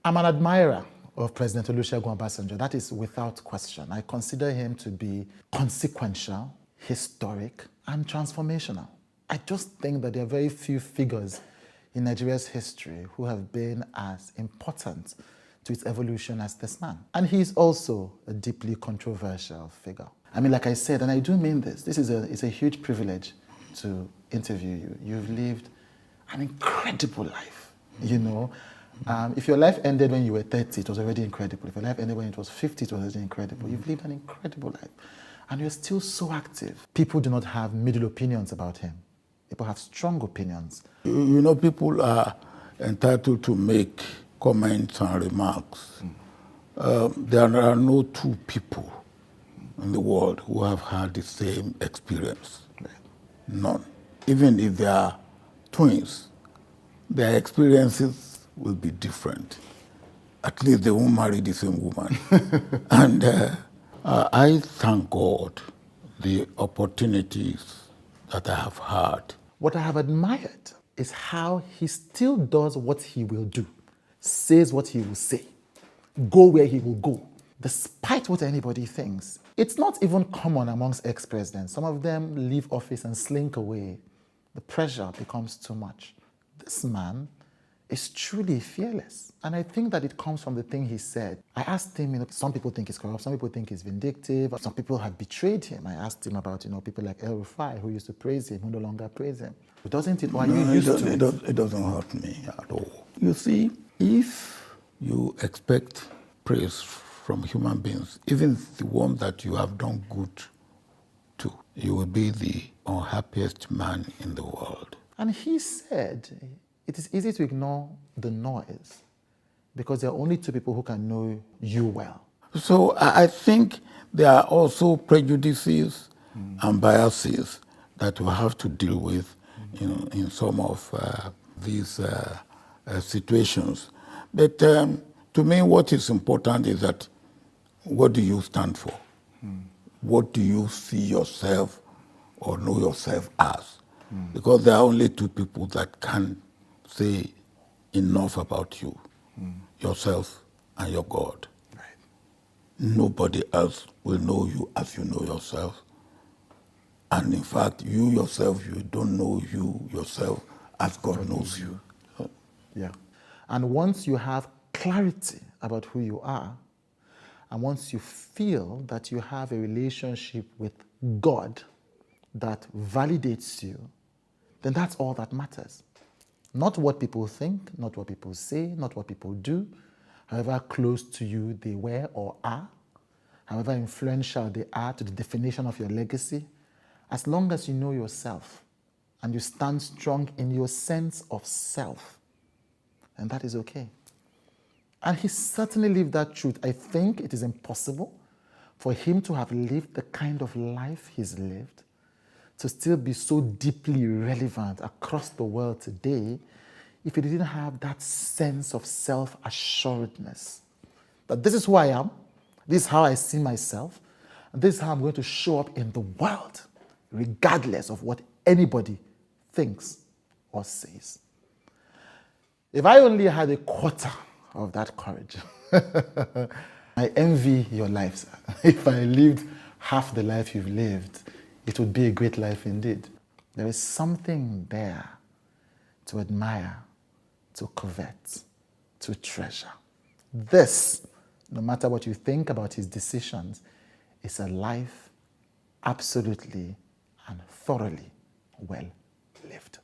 I'm an admirer of President Olusegun Obsanjo. That is without question. I consider him to be consequential, historic, and transformational. I just think that there are very few figures in Nigeria's history who have been as important to its evolution as this man. And he's also a deeply controversial figure. I mean, like I said, and I do mean this, it's a huge privilege to interview you. You've lived an incredible life, you know. If your life ended when you were 30, it was already incredible. If your life ended when it was 50, it was already incredible. You've lived an incredible life. And you're still so active. People do not have middle opinions about him. People have strong opinions. You know, people are entitled to make comments and remarks. There are no two people in the world who have had the same experience. None. Even if they are twins, their experiences will be different. At least they won't marry the same woman. And I thank God the opportunities that I have had. What I have admired is how he still does what he will do, says what he will say, go where he will go, despite what anybody thinks. It's not even common amongst ex-presidents. Some of them leave office and slink away. The pressure becomes too much. This man is truly fearless. And I think that it comes from the thing he said. I asked him, you know, some people think he's corrupt, some people think he's vindictive, some people have betrayed him. I asked him about, you know, people like El Rufai, who used to praise him, who no longer praise him. Doesn't it? Or are you used to it? It doesn't hurt me at all. You see, if you expect praise from human beings, even the ones that you have done good to, you will be the unhappiest man in the world. And he said, it is easy to ignore the noise because there are only two people who can know you well. So I think there are also prejudices and biases that we have to deal with in some of these situations. But to me, what is important is that what do you stand for? What do you see yourself or know yourself as? Because there are only two people that can say enough about you, yourself and your God. Right. Nobody else will know you as you know yourself. And in fact, you yourself, you don't know you yourself as God knows you. Yeah. And once you have clarity about who you are, and once you feel that you have a relationship with God that validates you, then that's all that matters. Not what people think, not what people say, not what people do, however close to you they were or are, however influential they are to the definition of your legacy, as long as you know yourself and you stand strong in your sense of self, and that is okay. And he certainly lived that truth. I think it is impossible for him to have lived the kind of life he's lived, to still be so deeply relevant across the world today, if he didn't have that sense of self-assuredness. That this is who I am, this is how I see myself, and this is how I'm going to show up in the world, regardless of what anybody thinks or says. If I only had a quarter of that courage, I envy your life, sir. If I lived half the life you've lived, it would be a great life indeed. There is something there to admire, to covet, to treasure. This, no matter what you think about his decisions, is a life absolutely and thoroughly well lived.